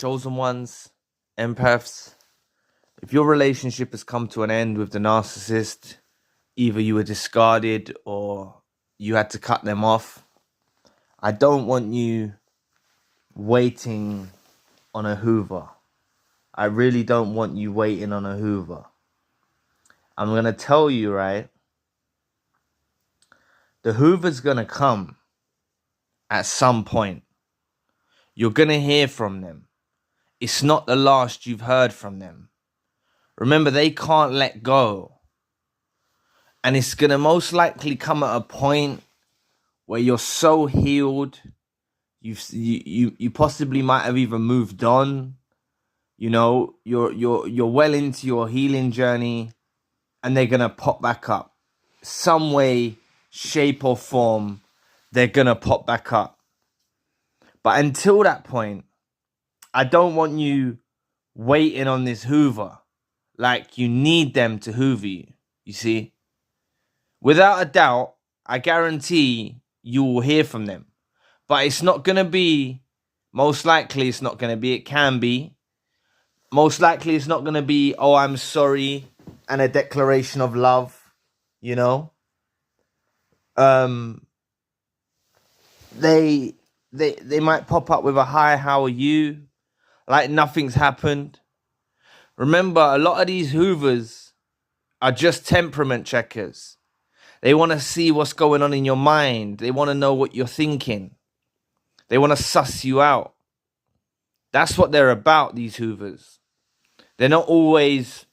chosen ones, empaths, if your relationship has come to an end with the narcissist, either you were discarded or you had to cut them off, I don't want you waiting on a Hoover. I really don't want you waiting on a Hoover. I'm going to tell you, right? The Hoover's going to come at some point. You're going to hear from them. It's not the last you've heard from them. Remember, they can't let go. And it's going to most likely come at a point where you're so healed, you possibly might have even moved on. You know, you're well into your healing journey, and they're going to pop back up. Some way, shape or form, they're going to pop back up. But until that point, I don't want you waiting on this Hoover. Like you need them to Hoover you, you see? Without a doubt, I guarantee you will hear from them. But it's not going to be, most likely it's not going to be, it can be. Most likely it's not going to be, oh, I'm sorry, and a declaration of love, you know? They might pop up with a hi, how are you? Like nothing's happened. Remember, a lot of these Hoovers are just temperament checkers. They want to see what's going on in your mind. They want to know what you're thinking. They want to suss you out. That's what they're about, these Hoovers. They're not always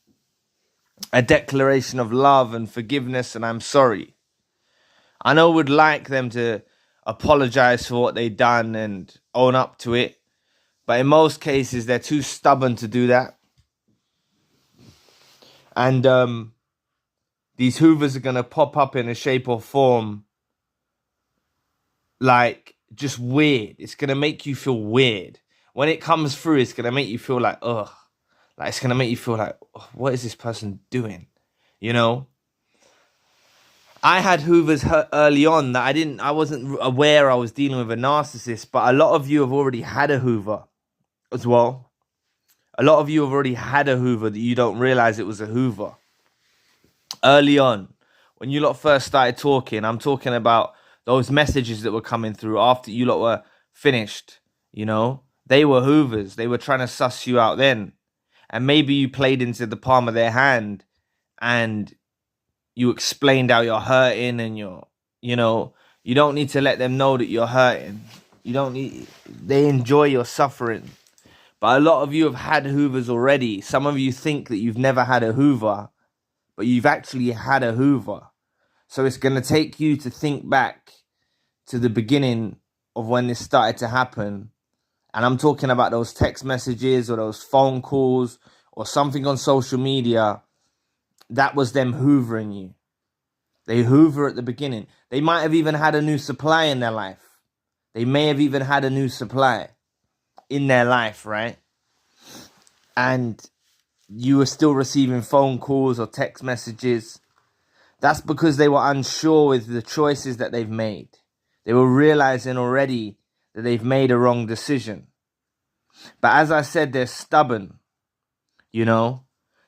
a declaration of love and forgiveness and I'm sorry. I know we'd like them to apologize for what they've done and own up to it. But in most cases, they're too stubborn to do that. And these Hoovers are going to pop up in a shape or form like just weird. It's going to make you feel weird. When it comes through, it's going to make you feel like, ugh. Like it's going to make you feel like, what is this person doing? You know? I had Hoovers early on that I wasn't aware I was dealing with a narcissist, but a lot of you have already had a Hoover as well. A lot of you have already had a Hoover that you don't realize it was a Hoover. Early on, when you lot first started talking, I'm talking about those messages that were coming through after you lot were finished, you know? They were Hoovers. They were trying to suss you out then. And maybe you played into the palm of their hand and you explained how you're hurting and you don't need to let them know that you're hurting. They enjoy your suffering. But a lot of you have had Hoovers already. Some of you think that you've never had a Hoover, but you've actually had a Hoover. So it's going to take you to think back to the beginning of when this started to happen. And I'm talking about those text messages or those phone calls or something on social media. That was them hoovering you. They hoover at the beginning. They might have even had a new supply in their life. They may have even had a new supply in their life, right? And you were still receiving phone calls or text messages. That's because they were unsure with the choices that they've made. They were realizing already that they've made a wrong decision. But as I said, they're stubborn, you know?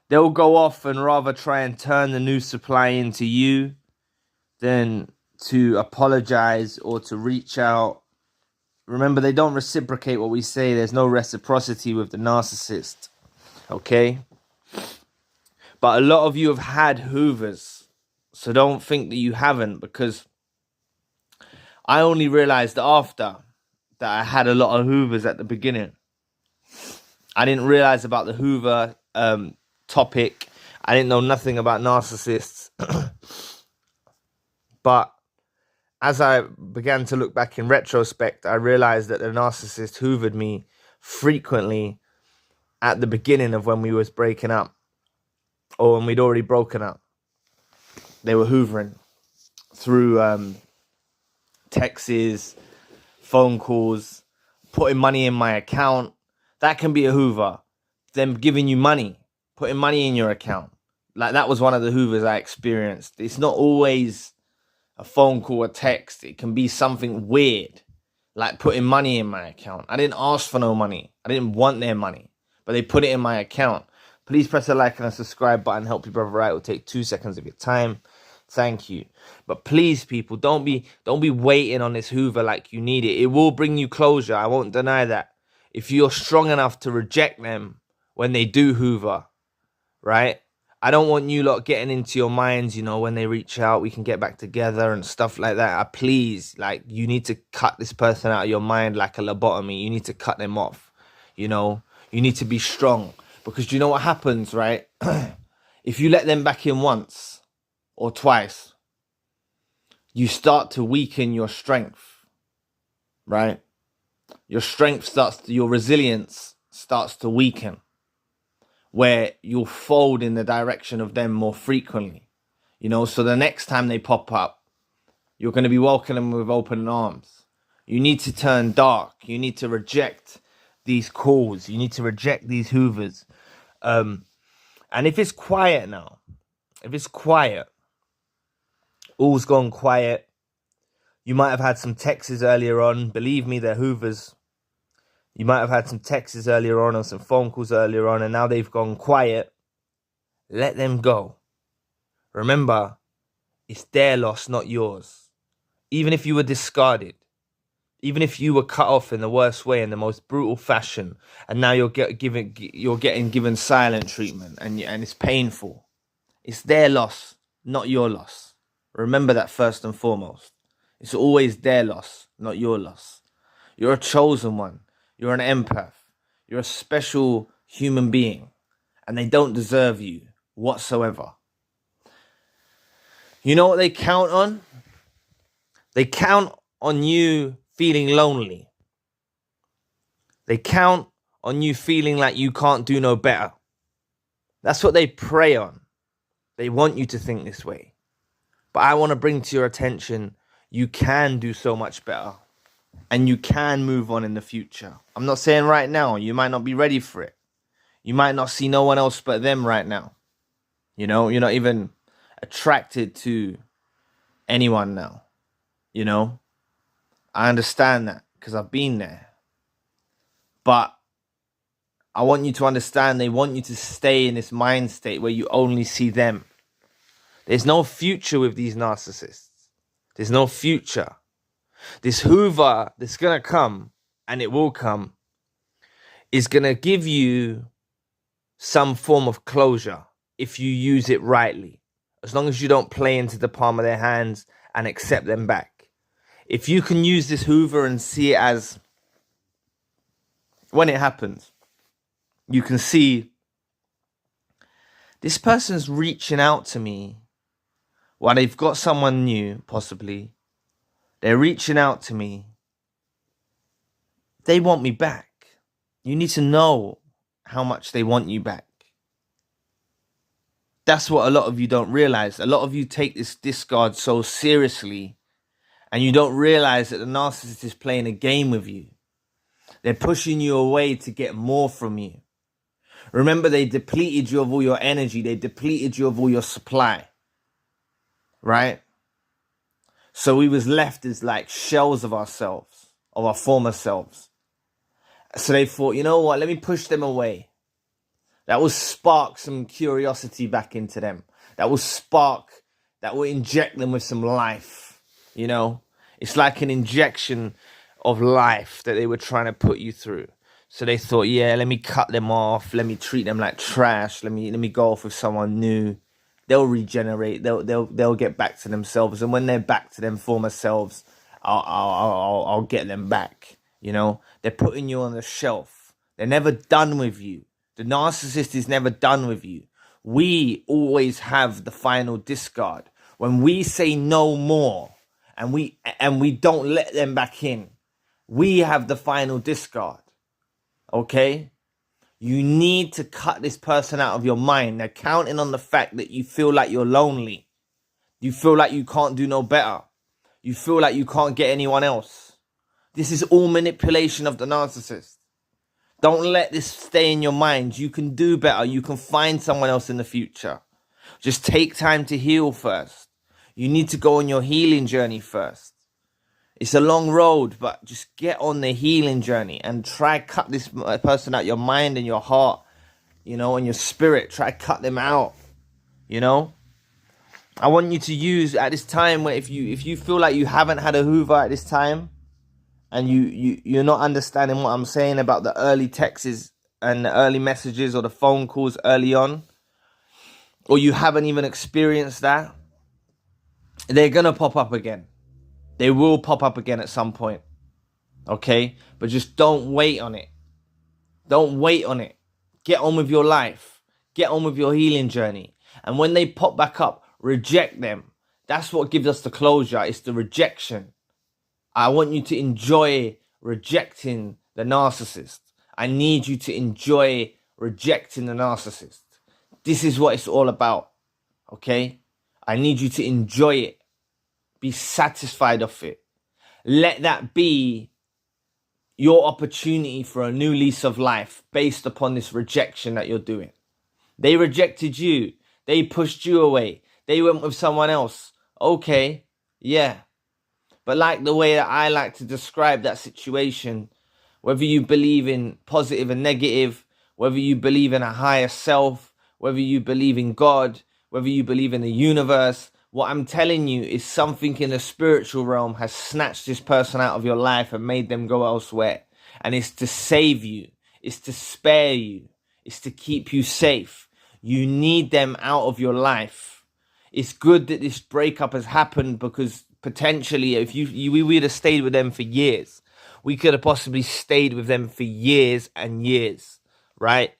They'll go off and rather try and turn the new supply into you than to apologize or to reach out. Remember, they don't reciprocate what we say. There's no reciprocity with the narcissist, okay? But a lot of you have had Hoovers, so don't think that you haven't, because I only realized after that I had a lot of Hoovers at the beginning. I didn't realize about the Hoover topic. I didn't know nothing about narcissists. But as I began to look back in retrospect, I realized that the narcissist hoovered me frequently at the beginning of when we was breaking up, or when we'd already broken up. They were hoovering through texts, phone calls, putting money in my account. That can be a Hoover. Them giving you money, putting money in your account. Like that was one of the Hoovers I experienced. It's not always a phone call or text. It can be something weird. like putting money in my account. I didn't ask for no money. I didn't want their money, but they put it in my account. Please press a like and a subscribe button. Help your brother out. It will take 2 seconds of your time. Thank you. But please, people, don't be waiting on this Hoover like you need it. It will bring you closure. I won't deny that. If you're strong enough to reject them when they do Hoover, right? I don't want you lot getting into your minds, you know, when they reach out, we can get back together and stuff like that. Please, like, you need to cut this person out of your mind like a lobotomy. You need to cut them off, you know. You need to be strong. Because you know what happens, right? If you let them back in once or twice, you start to weaken your strength, right? Your strength your resilience starts to weaken, where you'll fold in the direction of them more frequently, you know. So the next time they pop up, you're going to be welcoming them with open arms. You need to turn dark. You need to reject these calls. You need to reject these Hoovers. And if it's quiet now, if it's quiet, all's gone quiet, you might have had some texts earlier on. Believe me, they're Hoovers. You might have had some texts earlier on or some phone calls earlier on, and now they've gone quiet. Let them go. Remember, it's their loss, not yours. Even if you were discarded, even if you were cut off in the worst way, in the most brutal fashion, and now you're getting given silent treatment, and it's painful. It's their loss, not your loss. Remember that first and foremost. It's always their loss, not your loss. You're a chosen one. You're an empath. You're a special human being. And they don't deserve you whatsoever. You know what they count on? They count on you feeling lonely. They count on you feeling like you can't do no better. That's what they prey on. They want you to think this way. But I want to bring to your attention, you can do so much better. And you can move on in the future. I'm not saying right now. You might not be ready for it. You might not see no one else but them right now. You know, you're not even attracted to anyone now. You know, I understand that because I've been there. But I want you to understand, they want you to stay in this mind state where you only see them. There's no future with these narcissists. There's no future. This Hoover that's going to come, and it will come, is going to give you some form of closure if you use it rightly. As long as you don't play into the palm of their hands and accept them back. If you can use this Hoover and see it as, when it happens, you can see this person's reaching out to me while they've got someone new, possibly. They're reaching out to me. They want me back. You need to know how much they want you back. That's what a lot of you don't realize. A lot of you take this discard so seriously, and you don't realize that the narcissist is playing a game with you. They're pushing you away to get more from you. Remember, they depleted you of all your energy. They depleted you of all your supply. Right? So we was left as like shells of ourselves, of our former selves. So they thought, you know what, let me push them away. That will spark some curiosity back into them. That will inject them with some life, you know. It's like an injection of life that they were trying to put you through. So they thought, yeah, let me cut them off. Let me treat them like trash. Let me go off with someone new. They'll regenerate. They'll get back to themselves. And when they're back to them former selves, I'll get them back. You know, they're putting you on the shelf. They're never done with you. The narcissist is never done with you. We always have the final discard. When we say no more and we don't let them back in, we have the final discard. Okay? You need to cut this person out of your mind. They're counting on the fact that you feel like you're lonely. You feel like you can't do no better. You feel like you can't get anyone else. This is all manipulation of the narcissist. Don't let this stay in your mind. You can do better. You can find someone else in the future. Just take time to heal first. You need to go on your healing journey first. It's a long road, but just get on the healing journey and try cut this person out your mind and your heart, you know, and your spirit. Try cut them out, you know. I want you to use at this time where if you feel like you haven't had a Hoover at this time, and you're not understanding what I'm saying about the early texts and the early messages or the phone calls early on, or you haven't even experienced that, they're gonna pop up again. They will pop up again at some point, okay? But just don't wait on it. Don't wait on it. Get on with your life. Get on with your healing journey. And when they pop back up, reject them. That's what gives us the closure. It's the rejection. I want you to enjoy rejecting the narcissist. I need you to enjoy rejecting the narcissist. This is what it's all about, okay? I need you to enjoy it. Be satisfied of it. Let that be your opportunity for a new lease of life based upon this rejection that you're doing. They rejected you. They pushed you away. They went with someone else. Okay, yeah. But like the way that I like to describe that situation, whether you believe in positive and negative, whether you believe in a higher self, whether you believe in God, whether you believe in the universe, what I'm telling you is something in the spiritual realm has snatched this person out of your life and made them go elsewhere. And it's to save you. It's to spare you. It's to keep you safe. You need them out of your life. It's good that this breakup has happened because potentially if we would have stayed with them for years, we could have possibly stayed with them for years and years, right?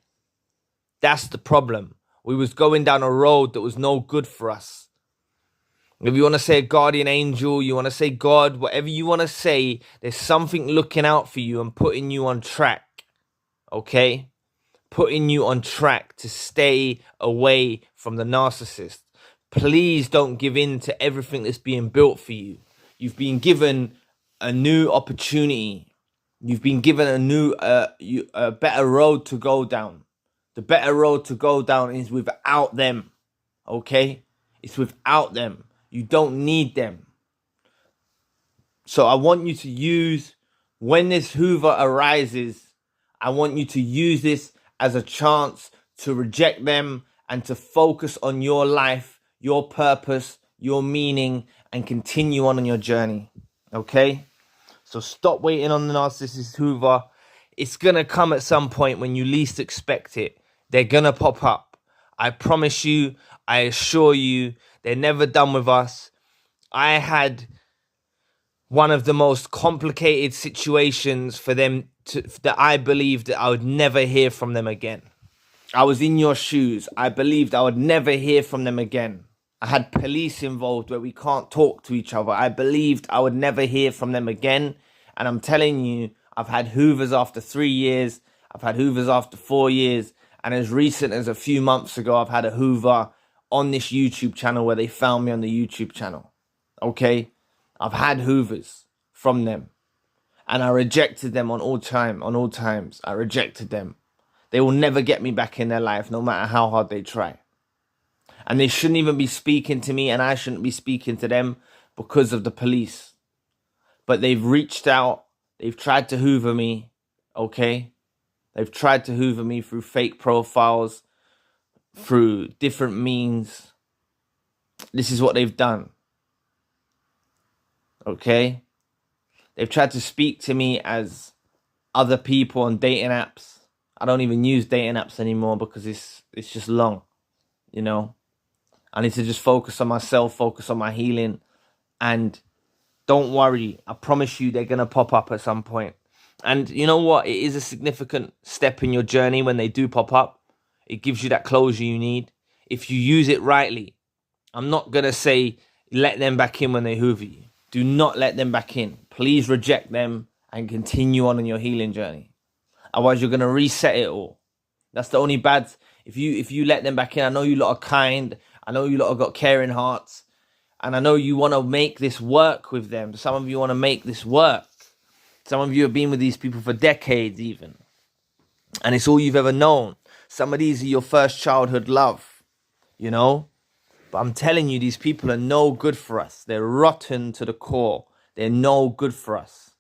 That's the problem. We was going down a road that was no good for us. If you want to say a guardian angel, you want to say God, whatever you want to say, there's something looking out for you and putting you on track, okay? Putting you on track to stay away from the narcissist. Please don't give in to everything that's being built for you. You've been given a new opportunity. You've been given a better road to go down. The better road to go down is without them, okay? It's without them. You don't need them. So I want you to use, when this Hoover arises, I want you to use this as a chance to reject them and to focus on your life, your purpose, your meaning, and continue on your journey. Okay? So stop waiting on the narcissist Hoover. It's going to come at some point when you least expect it. They're going to pop up. I promise you, I assure you, they're never done with us. I had one of the most complicated situations for them that I believed that I would never hear from them again. I was in your shoes. I believed I would never hear from them again. I had police involved where we can't talk to each other. I believed I would never hear from them again. And I'm telling you, I've had Hoovers after 3 years. I've had Hoovers after 4 years. And as recent as a few months ago, I've had a Hoover on this YouTube channel where they found me on the YouTube channel. Okay? I've had Hoovers from them. And I rejected them on all times. I rejected them. They will never get me back in their life, no matter how hard they try. And they shouldn't even be speaking to me, and I shouldn't be speaking to them because of the police. But they've reached out. They've tried to Hoover me, okay? They've tried to Hoover me through fake profiles, through different means. This is what they've done, okay? They've tried to speak to me as other people on dating apps. I don't even use dating apps anymore because it's just long, you know? I need to just focus on myself, focus on my healing. And don't worry, I promise you they're going to pop up at some point. And you know what? It is a significant step in your journey when they do pop up. It gives you that closure you need. If you use it rightly, I'm not going to say let them back in when they Hoover you. Do not let them back in. Please reject them and continue on in your healing journey. Otherwise, you're going to reset it all. That's the only bad... If you let them back in, I know you lot are kind. I know you lot have got caring hearts. And I know you want to make this work with them. Some of you want to make this work. Some of you have been with these people for decades even. And it's all you've ever known. Some of these are your first childhood love, you know? But I'm telling you, these people are no good for us. They're rotten to the core. They're no good for us.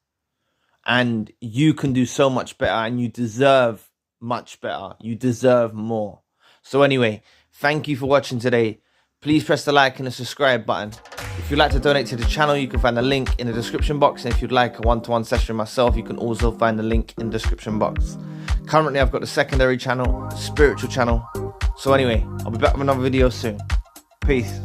And you can do so much better, and you deserve much better. You deserve more. So anyway, thank you for watching today. Please press the like and the subscribe button. If you'd like to donate to the channel, you can find the link in the description box. And if you'd like a one-to-one session with myself, you can also find the link in the description box. Currently, I've got the secondary channel, the spiritual channel. So anyway, I'll be back with another video soon. Peace.